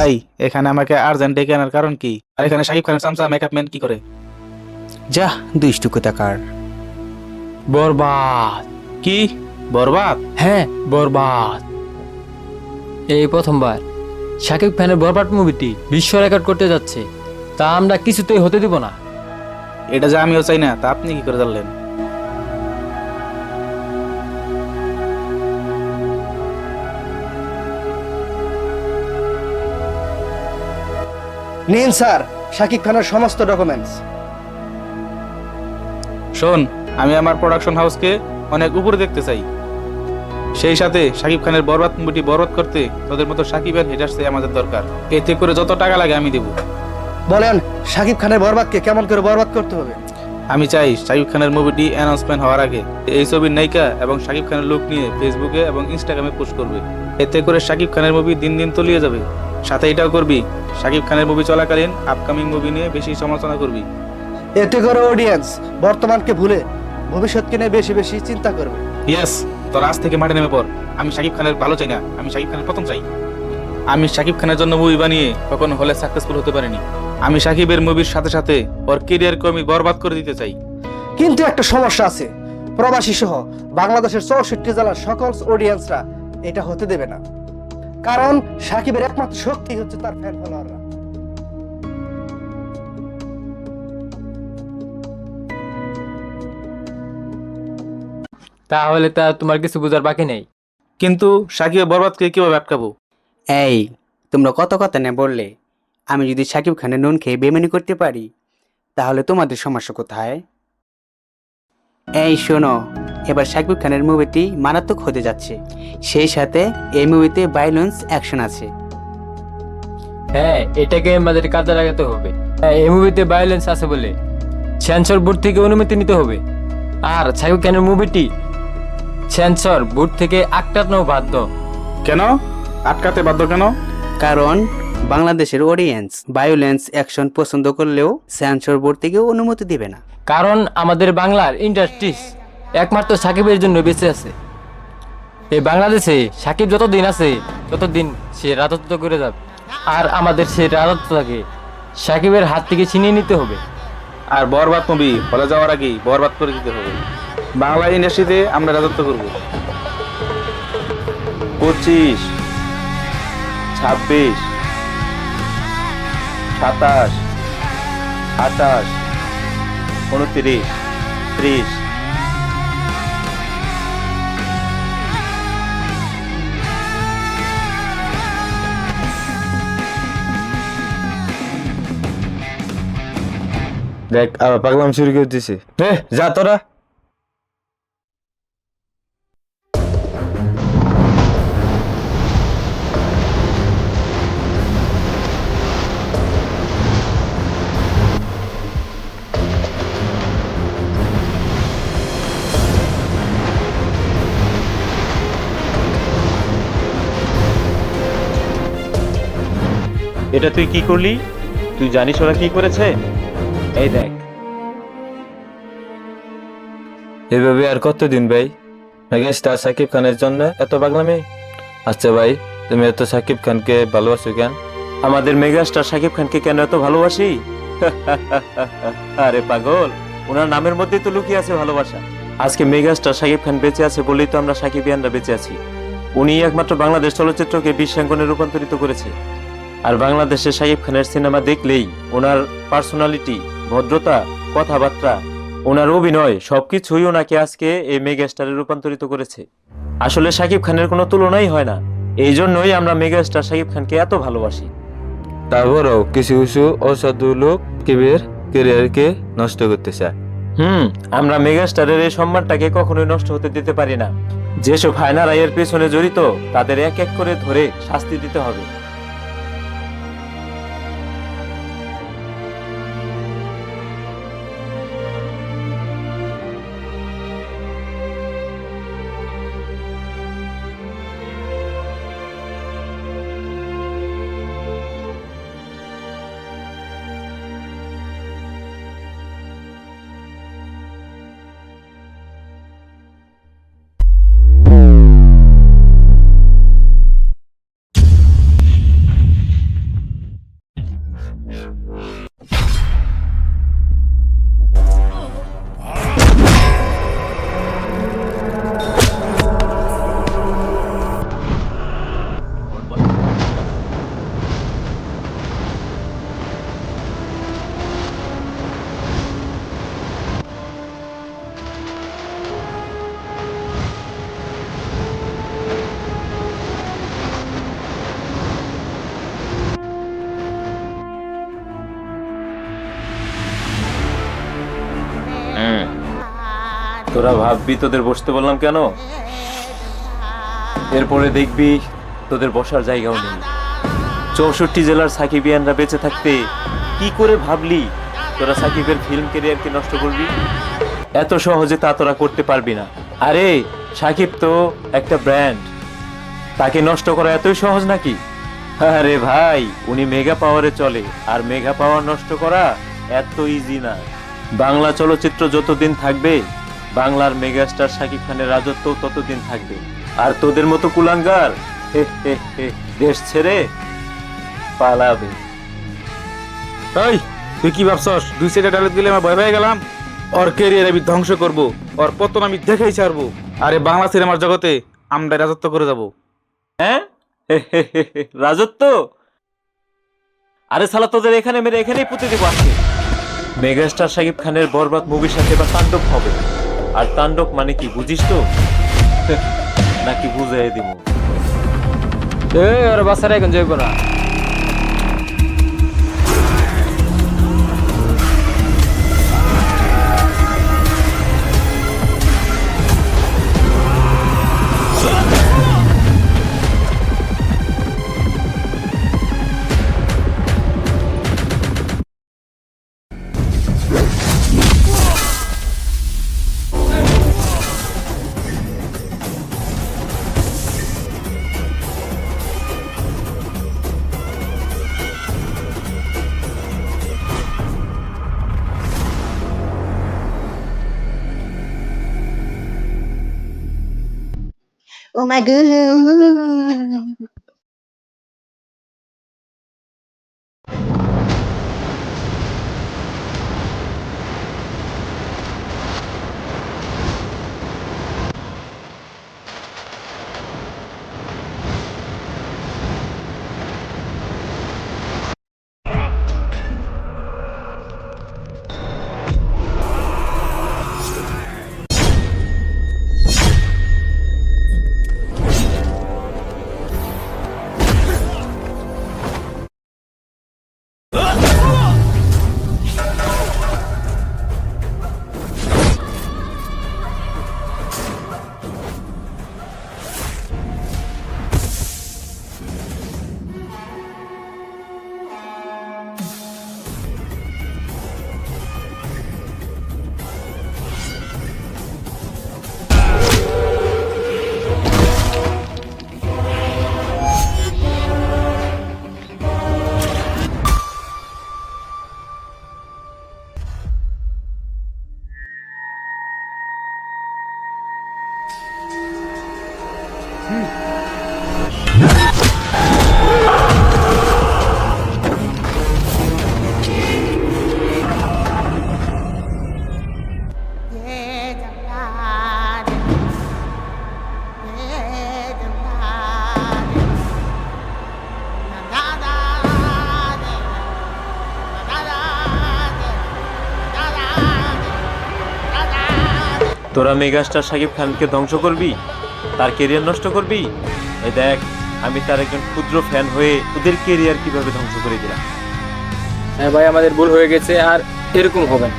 ভাই, এখানে আমাকে আর্জেন্ট ডেকে আনার কারণ কি? আর এখানে শাকিব খানের চামচা মেকআপ ম্যান কি করে? যা দুষ্টু কোথাকার। বরবাদ। কি বরবাদ? হ্যাঁ, বরবাদ। এই প্রথমবার শাকিব খানের বরবাদ মুভিটি বিশ্ব রেকর্ড করতে যাচ্ছে, তা আমরা কিছুতেই হতে দিব না। এটা যে আমিও চাই না, তা আপনি কি করে জানলেন? নিন স্যার শাকিব খানের সমস্ত ডকুমেন্টস। শোন, আমি আমার প্রোডাকশন হাউসকে অনেক উপরে দেখতে চাই। সেই সাথে শাকিব খানের বরবাদ মুভিটি বরবাদ করতে তোদের মতো শাকিবের হেটার্সে আমাদের দরকার। এতে করে যত টাকা লাগে আমি দেব। বলেন শাকিব খানের বরবাদকে কেমন করে বরবাদ করতে হবে? আমি চাই শাকিব খানের মুভিটি অ্যানাউন্সমেন্ট হওয়ার আগে এই ছবির নায়িকা এবং শাকিব খানের লুক নিয়ে ফেসবুকে এবং ইনস্টাগ্রামে পোস্ট করবে। এতে করে শাকিব খানের মুভি দিন দিন তলিয়ে যাবে। সাথে এটাও করবি, শাকিব খানের মুভি চলাকালীন আপকামিং মুভি নিয়ে বেশি সমালোচনা করবি। এতে করে অডিয়েন্স বর্তমানকে ভুলে ভবিষ্যৎকে নিয়ে বেশি বেশি চিন্তা করবে। ইয়েস, তোর আজ থেকে মাঠে নেমে পড়। আমি শাকিব খানের ভালো চাই না, আমি শাকিব খানের প্রথম চাই। আমি শাকিব খানের জন্য মুভি বানিয়ে কখনো হলে সাকসেসফুল হতে পারিনি। আমি শাকিবের মুভির সাথে সাথে ওর কেরিয়ারকে আমি বরবাদ করে দিতে চাই। কিন্তু একটা সমস্যা আছে, প্রবাসী সহ বাংলাদেশের 64 জেলার সকল অডিয়েন্সরা এটা হতে দেবে না। কারণ শাকিবের একমাত্র শক্তি হচ্ছে তার ফ্যান ফলোয়াররা। তাহলে তা তোমার কিছু বোঝার বাকি নেই। কিন্তু শাকিবের বরবাদকে কিভাবে আটকাবো? এই, তোমরা কত কথা না বললে। আমি যদি শাকিব খানের নুন খেয়ে বেমানি করতে পারি, তাহলে তোমাদের সমস্যা কোথায়? এই শোনো, এবার শাকিব খানের মুভিটি মারাত্মক হতে যাচ্ছে। সেই সাথে এই মুভিতে ভায়োলেন্স অ্যাকশন আছে। হ্যাঁ, এটাকে আমাদের কাজে লাগাতে হবে। হ্যাঁ, এই মুভিতে ভায়োলেন্স আছে বলে সেন্সর বোর্ড থেকে অনুমতি নিতে হবে। আর শাকিব খানের মুভিটি সেন্সর বোর্ড থেকে আটকানো বাধ্য। কেন আটকাতে বাধ্য কেন? কারণ বাংলাদেশের অডিয়েন্স ভায়োলেন্স অ্যাকশন পছন্দ করলেও সেন্সর বোর্ড থেকে অনুমতি দিবে না। কারণ আমাদের বাংলার ইন্ডাস্ট্রিজ একমাত্র সাকিবের জন্য বেঁচে আছে। এই বাংলাদেশে সাকিব যতদিন আছে ততদিন সে রাজত্ব করে যাবে। আর আমাদের সেই রাজত্বটাকে সাকিবের হাত থেকে ছিনিয়ে নিতে হবে। আর বরবাদ মুভি হলে যাওয়ার আগেই বরবাদ করে দিতে হবে। বাংলা ইন্ডাস্ট্রিতে আমরা রাজত্ব করব। 25, 26, 27, 28, 29, 30। দেখ আবার পাগলাম শুরু করে দিছে। যা তোরা। এটা তুই কি করলি? তুই জানিস ওরা কি করেছে? এই দেখ। এভাবে আর কতদিন ভাই? মেগাস্টার সাকিব খানের জন্য এত পাগলামি? আচ্ছা ভাই, তুমি এত সাকিব খানকে ভালোবাসো কেন? আমাদের মেগাস্টার শাকিব খানকে কেন এত ভালোবাসি? আরে পাগল, ওনার নামের মধ্যেই তো লুকিয়ে আছে ভালোবাসা। আজকে মেগাস্টার শাকিব খান বেঁচে আছে বলেই তো আমরা সাকিবিয়ানরা বেঁচে আছি। উনি একমাত্র বাংলাদেশ চলচ্চিত্রকে বিশ্বাঙ্গনে রূপান্তরিত করেছে। আর বাংলাদেশের শাকিব খানের সিনেমা দেখলেই ওনার পার্সোনালিটি, ভদ্রতা, কথাবার্তা, ওনার অভিনয় সবকিছুই ওনাকে আজকে এই মেগাস্টারে রূপান্তরিত করেছে। আসলে শাকিব খানের কোনো তুলনাই হয় না। এই জন্যই আমরা মেগাস্টার শাকিব খানকে এত ভালোবাসি। তারপরও কিছু কিছু অসাধু লোক সাকিবের ক্যারিয়ারকে নষ্ট করতে চায়। আমরা মেগাস্টারের এই সম্মানটাকে কখনোই নষ্ট হতে দিতে পারি না। যেসব হায়নারা এর পেছনে জড়িত তাদের এক এক করে ধরে শাস্তি দিতে হবে। তোরা ভাববি তোদের বসতে বললাম কেন, এরপরে দেখবি তোদের বসার জায়গাও নেই। 64 জেলার সাকিবিয়ানরা বেঁচে থাকতে কি করে ভাবলি তোরা সাকিবের ফিল্ম ক্যারিয়ারকে নষ্ট করবি? এত সহজে তা তোরা করতে পারবি না। আরে সাকিব তো একটা ব্র্যান্ড, তাকে নষ্ট করা এতই সহজ নাকি? আরে ভাই, উনি মেগা পাওয়ারে চলে, আর মেগা পাওয়ার নষ্ট করা এত ইজি না। বাংলা চলচ্চিত্র যতদিন থাকবে, বাংলার মেগাস্টার সাকিব খানের রাজত্ব ততদিন থাকবে। আর তোদের মতো কুলাঙ্গার দেশ ছেড়ে পালাবে। এই তুই কি ভাবছস 2 সাইডে ডায়লগ দিলে আমি ভয় পেয়ে গেলাম? ওর ক্যারিয়ার আমি ধ্বংস করব, ওর পতন আমি দেখেই ছাড়বো। আরে বাংলা সিনেমার জগতে আমরা রাজত্ব করে যাব। হ্যাঁ, রাজত্ব? আরে শালা, তোদের এখানে মেরে এখানেই পুঁতে দিব আজকে। মেগাস্টার সাকিব খানের বরবাদ মুভির সাথে এবার তাণ্ডব হবে। আর তাণ্ডব মানে কি বুঝিস তো? নাকি বুঝাই দিব? ওর বাসারা এখন যাইব না। Oh my god. তোরা মেগাস্টার সাকিব খানকে ধ্বংস করবি, তার ক্যারিয়ার নষ্ট করবি? এই দেখ, আমি তার একজন ক্ষুদ্র ফ্যান হয়ে ওদের ক্যারিয়ার কিভাবে ধ্বংস করে দিলাম। হ্যাঁ ভাই, আমাদের ভুল হয়ে গেছে, আর এরকম হবে না।